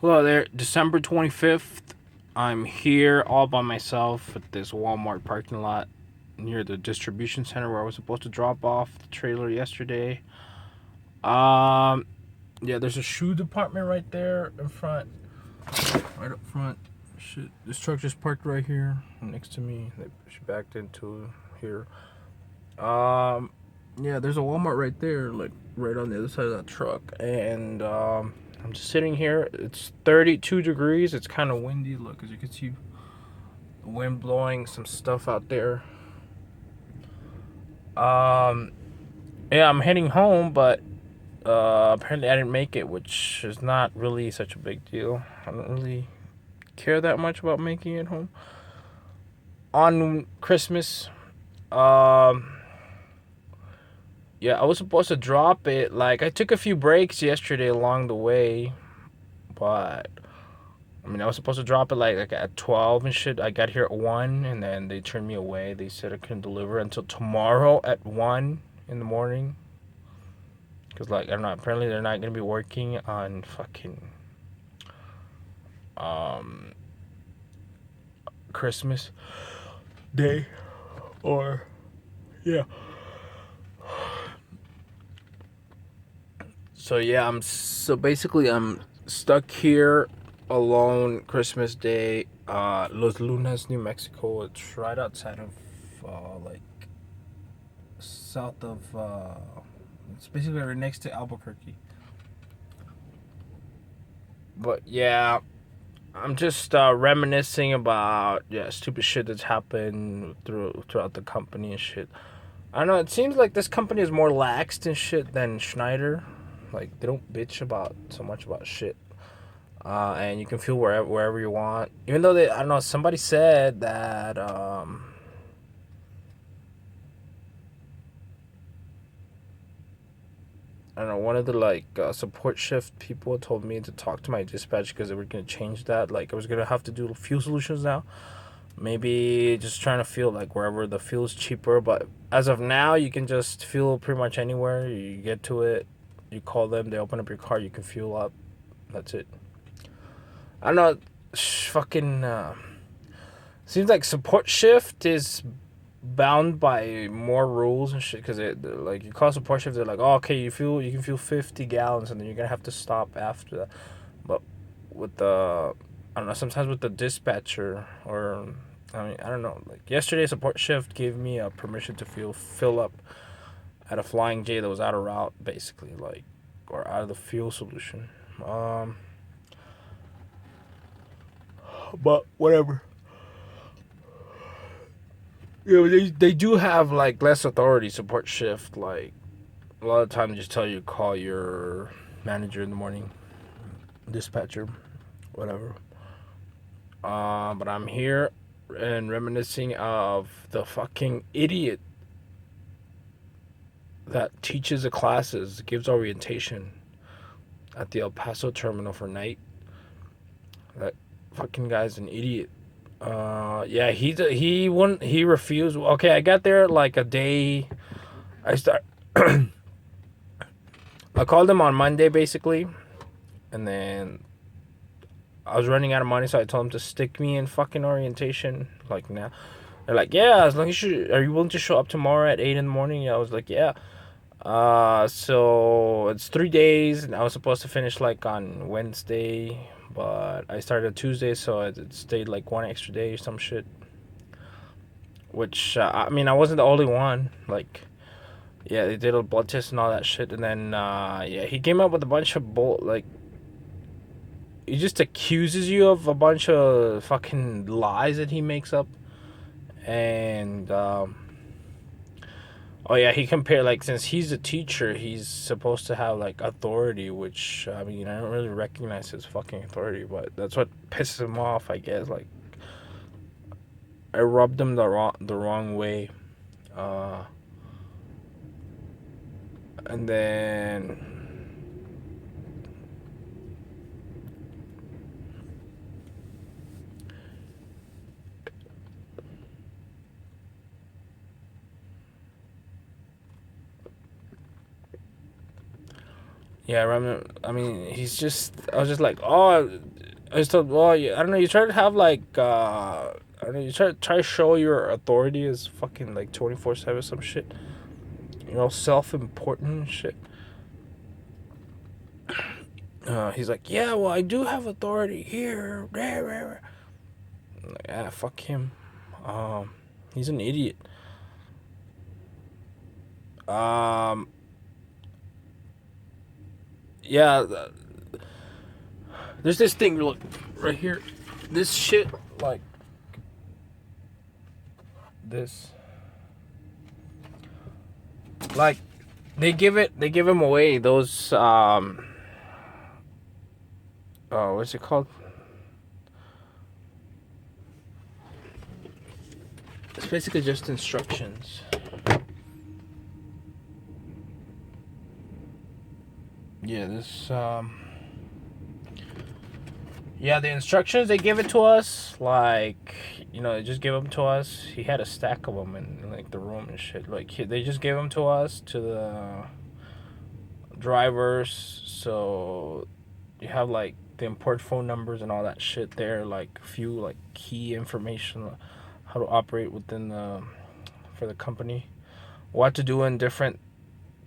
Hello there, December 25th. I'm here all by myself at this Walmart parking lot near the distribution center where I was supposed to drop off the trailer yesterday. Um, yeah, there's a shoe department right there in front, right up front. Shit, this truck just parked right here next to me. She backed into here. Um, yeah, there's a Walmart right there, like right on the other side of that truck, and I'm just sitting here. It's 32 degrees. It's kind of windy. Look, as you can see, the wind blowing some stuff out there. Um, yeah, I'm heading home, but apparently I didn't make it, which is not really such a big deal. I don't really care that much about making it home on Christmas. Um, yeah, I was supposed to drop it. Like, I took a few breaks yesterday along the way, but I mean, I was supposed to drop it like at 12 and shit. I got here at 1, and then they turned me away. They said I couldn't deliver until tomorrow at 1 in the morning. Because, like, I don't know, apparently they're not going to be working on fucking um, Christmas Day. Or, yeah. So basically, I'm stuck here alone Christmas Day. Los Lunas, New Mexico. It's right outside of, like, south of it's basically right next to Albuquerque. But yeah, I'm just reminiscing about stupid shit that's happened throughout the company and shit. I don't know. It seems like this company is more laxed and shit than Schneider. Like, they don't bitch about so much about shit. And you can feel wherever you want. Even though I don't know. Somebody said that I don't know, one of the like support shift people told me to talk to my dispatch because they were gonna change that. Like, I was gonna have to do fuel solutions now. Maybe just trying to fuel like wherever the fuel is cheaper. But as of now, you can just fuel pretty much anywhere. You get to it, you call them, they open up your car, you can fuel up. That's it. I don't know. Fucking. Seems like support shift is bound by more rules and shit because like you call support shift, they're like, oh, okay, you can fuel 50 gallons and then you're gonna have to stop after that. But with the I don't know, sometimes with the dispatcher, or I mean, I don't know, like yesterday support shift gave me a permission to fill up at a Flying J that was out of route, basically, like, or out of the fuel solution. um but whatever. Yeah, they do have like less authority support shift. Like, a lot of times, just tell you to call your manager in the morning, dispatcher, whatever. But I'm here and reminiscing of the fucking idiot that teaches the classes, gives orientation at the El Paso terminal for night. That fucking guy's an idiot. Yeah, he refused. Okay, I got there like a day. I start. I called him on Monday basically, and then I was running out of money, so I told him to stick me in fucking orientation. Like, now, they're like, yeah, as long as are you willing to show up tomorrow at 8 in the morning? Yeah, I was like, yeah. So it's 3 days, and I was supposed to finish like on Wednesday, but I started Tuesday, so it stayed like one extra day or some shit. Which I mean, I wasn't the only one. Like, yeah, they did a blood test and all that shit, and then yeah, he came up with a bunch of like, he just accuses you of a bunch of fucking lies that he makes up. And oh yeah, he compared, like, since he's a teacher, he's supposed to have like authority, which I mean, I don't really recognize his fucking authority, but that's what pisses him off, I guess. Like, I rubbed him the wrong way. uh and then Yeah, I mean, he's just. I was just like, oh, I just thought, well, yeah, I don't know. You try to have like, I don't know. You try to show your authority as fucking like 24/7 some shit. You know, self important shit. He's like, yeah, well, I do have authority here. I'm like, ah, fuck him. Um, he's an idiot. Um, yeah. There's this thing. Look, right here. This shit, like this, like they give him away those oh, what's it called? It's basically just instructions. Yeah, this yeah, the instructions they give it to us, like, you know, they just give them to us. He had a stack of them in like the room and shit. Like they just gave them to us to the drivers, so you have like the import phone numbers and all that shit there, like a few like key information, how to operate within the for the company, what to do in different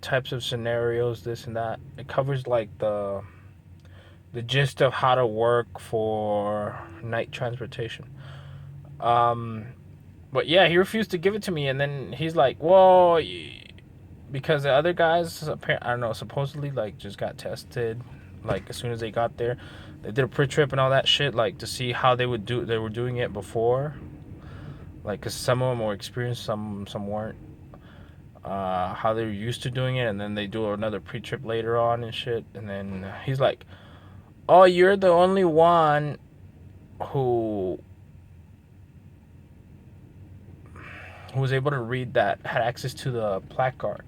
types of scenarios, this and that. It covers like the gist of how to work for night transportation. Um, but yeah, he refused to give it to me, and then he's like, "Well, because the other guys, I don't know, supposedly like just got tested, like as soon as they got there, they did a pre-trip and all that shit, like to see how they would do. They were doing it before, like, cause some of them were experienced, some weren't. How they were used to doing it, and then they do another pre-trip later on and shit, and then he's like, "Oh, you're the only one who was able to read that, had access to the placard,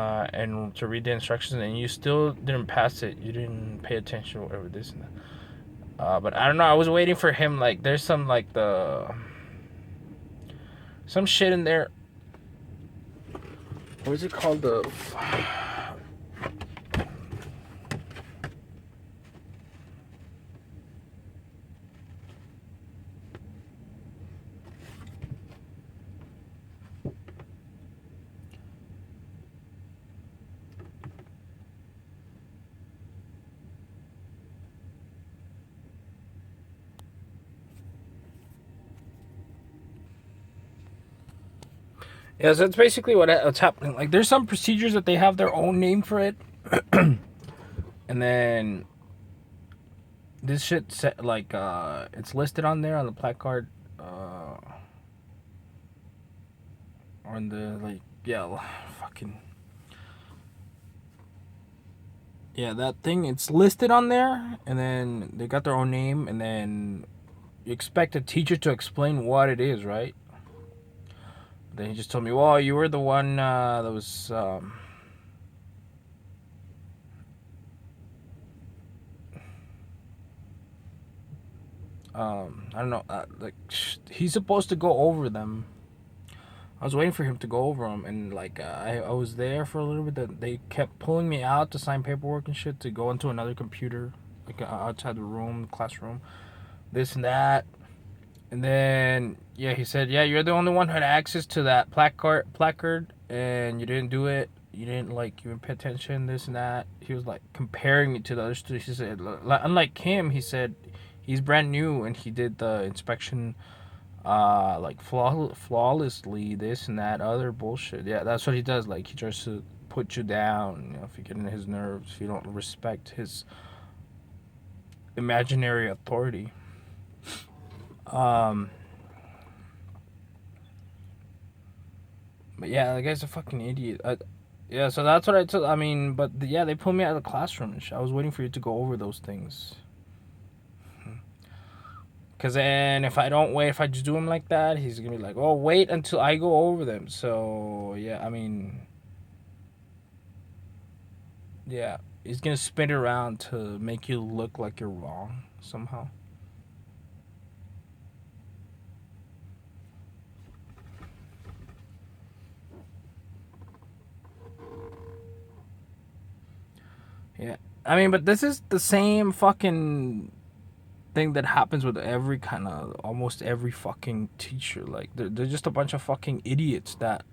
and to read the instructions, and you still didn't pass it. You didn't pay attention, or whatever this and that." But I don't know. I was waiting for him. Like, there's some like some shit in there. What is it called? Yeah, so that's basically what's happening. Like, there's some procedures that they have their own name for it, and then this shit set like it's listed on there on the placard, on the like, yeah, fucking, yeah, that thing. It's listed on there, and then they got their own name, and then you expect a teacher to explain what it is, right? Then he just told me, "Well, you were the one that was." I don't know. Like, he's supposed to go over them. I was waiting for him to go over them, and like I was there for a little bit. That they kept pulling me out to sign paperwork and shit to go into another computer, like outside the room, the classroom, this and that. And then yeah, he said, "Yeah, you're the only one who had access to that placard, and you didn't do it. You didn't like, you didn't pay attention, this and that." He was like comparing me to the other students. He said, unlike him, he said he's brand new and he did the inspection like flawlessly, this and that other bullshit. Yeah, that's what he does. Like, he tries to put you down, you know, if you get in his nerves, if you don't respect his imaginary authority. um but yeah, the guy's a fucking idiot. Yeah, so that's what I took. I mean, but yeah, they pulled me out of the classroom and shit. I was waiting for you to go over those things. Cause then if I don't wait, if I just do him like that, he's gonna be like, "Oh, wait until I go over them." So yeah, I mean, yeah, he's gonna spin it around to make you look like you're wrong somehow. Yeah. I mean, but this is the same fucking thing that happens with every kind of almost every fucking teacher. Like they're just a bunch of fucking idiots that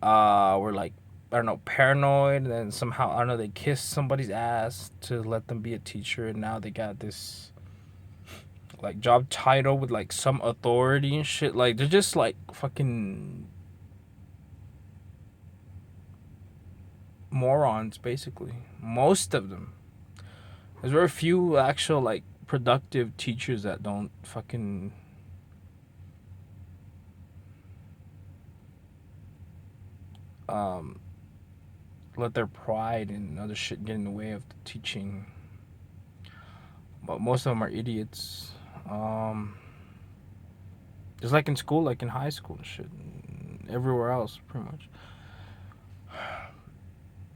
were like, I don't know, paranoid, and then somehow, I don't know, they kissed somebody's ass to let them be a teacher, and now they got this like job title with like some authority and shit. Like they're just like fucking morons, basically. Most of them. There's very few actual like productive teachers that don't fucking um let their pride and other shit get in the way of the teaching. But most of them are idiots. Um, just like in school, like in high school and shit, and everywhere else, pretty much.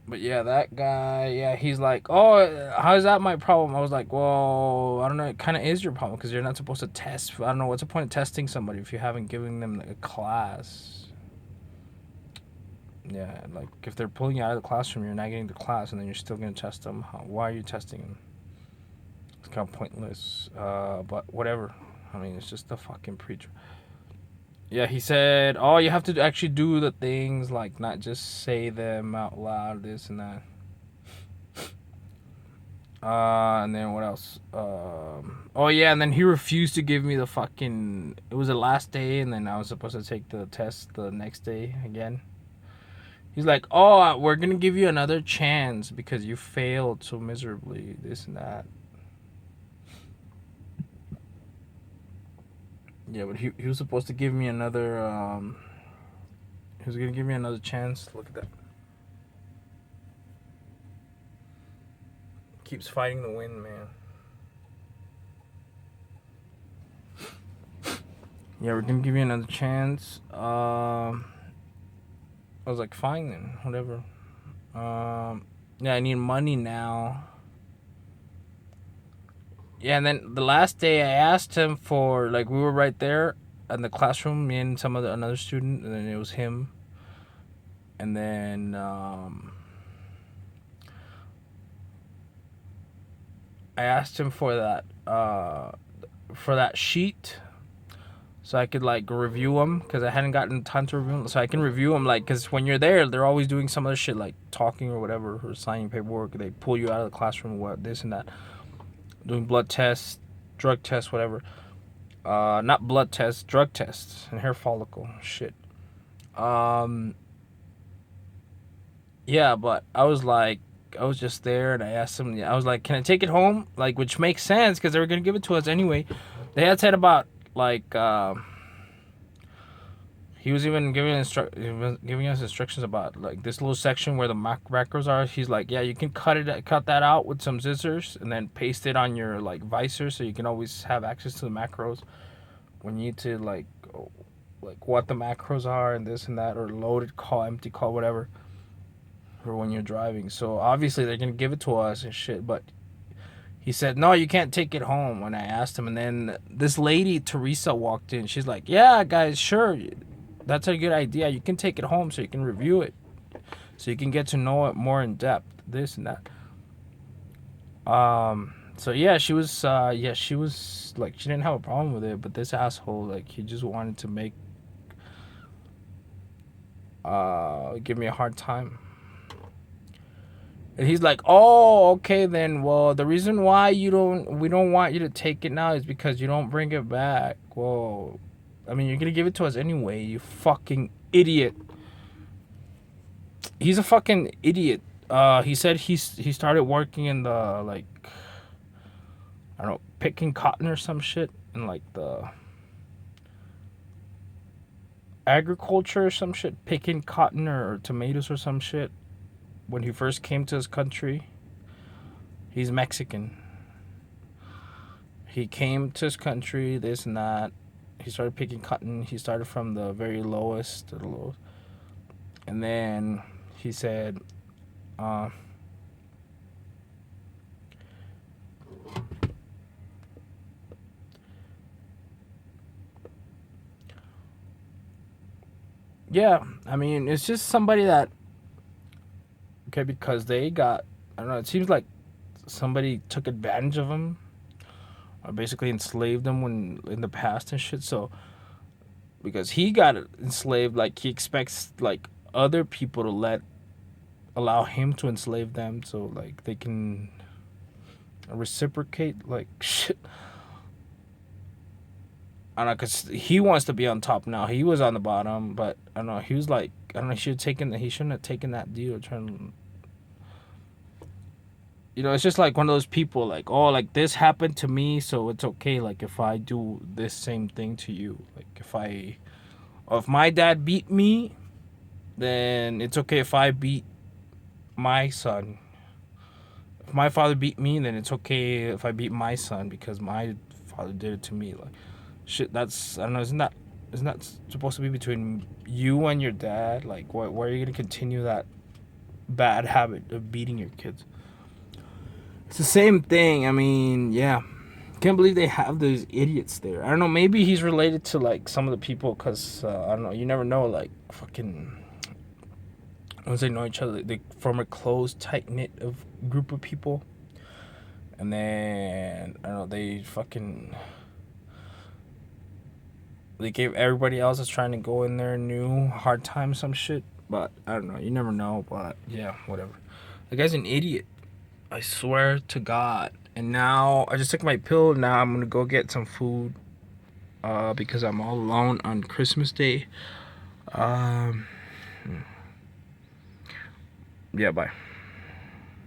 But yeah, that guy, yeah, he's like, oh, how's that my problem? I was like, well, I don't know, it kind of is your problem because you're not supposed to test. I don't know, what's the point of testing somebody if you haven't given them a class? Yeah, like if they're pulling you out of the classroom, you're not getting the class, and then you're still gonna test them. Why are you testing them? It's kind of pointless. But whatever. I mean, it's just a fucking preacher. Yeah, he said, oh, you have to actually do the things, like not just say them out loud, this and that. And then what else? Oh yeah, and then he refused to give me the fucking. It was the last day, and then I was supposed to take the test the next day again. He's like, oh, we're gonna give you another chance because you failed so miserably, this and that. Yeah, but he was supposed to give me another. He was gonna give me another chance. Look at that. Keeps fighting the wind, man. Yeah, we're gonna give you another chance. I was like, fine then, whatever. Yeah, I need money now. Yeah, and then the last day I asked him for, like, we were right there in the classroom, me and some other another student, and then it was him. And then I asked him for that sheet so I could like review them because I hadn't gotten time to review them. So I can review them, like, because when you're there, they're always doing some other shit like talking or whatever or signing paperwork. They pull you out of the classroom, what this and that, doing blood tests, drug tests, whatever. Not blood tests, drug tests and hair follicle shit. Um, yeah, but I was like, I was just there and I asked them. I was like, "Can I take it home?" Like, which makes sense because they were gonna give it to us anyway. They had said about like. He was even giving us instructions about like this little section where the macros are. He's like, yeah, you can cut that out with some scissors, and then paste it on your like visor, so you can always have access to the macros when you need to like what the macros are and this and that, or loaded call, empty call, whatever, or when you're driving. So obviously they're gonna give it to us and shit, but he said, no, you can't take it home when I asked him. And then this lady, Teresa, walked in. She's like, yeah, guys, sure. That's a good idea. You can take it home so you can review it. So you can get to know it more in depth. This and that. So yeah, she was like, she didn't have a problem with it. But this asshole, like, he just wanted to give me a hard time. And he's like, oh, okay then. Well, the reason why we don't want you to take it now is because you don't bring it back. Well, I mean, you're gonna give it to us anyway, you fucking idiot. He's a fucking idiot. He said he started working in the like, I don't know, picking cotton or some shit in like the agriculture or some shit, picking cotton or tomatoes or some shit. When he first came to his country, he's Mexican. He came to his country, this and that. He started picking cotton. He started from the very lowest to the lowest. And then he said, yeah, I mean, it's just somebody that, okay, because they got I don't know. It seems like somebody took advantage of him, or basically enslaved him when in the past and shit. So because he got enslaved, like he expects like other people to allow him to enslave them, so like they can reciprocate. Like shit. I don't know, cause he wants to be on top now. He was on the bottom, but I don't know. He was like, I don't know. He shouldn't have taken that deal. Trying, it's just like one of those people. Like, oh, like this happened to me, so it's okay. Like if I do this same thing to you, like if my dad beat me, then it's okay if I beat my son. If my father beat me, then it's okay if I beat my son because my father did it to me. Like, shit. That's, I don't know. Isn't that supposed to be between you and your dad? Like, why are you gonna continue that bad habit of beating your kids? It's the same thing. I mean, yeah. Can't believe they have those idiots there. I don't know. Maybe he's related to like some of the people, cause I don't know. You never know. Like fucking once they know each other, they form a close, tight knit of group of people, and then I don't know. They gave everybody else that's trying to go in there new hard time, some shit. But I don't know. You never know. But yeah, whatever. The guy's an idiot. I swear to God. And now I just took my pill. Now I'm gonna go get some food. Because I'm all alone on Christmas Day. Yeah, bye.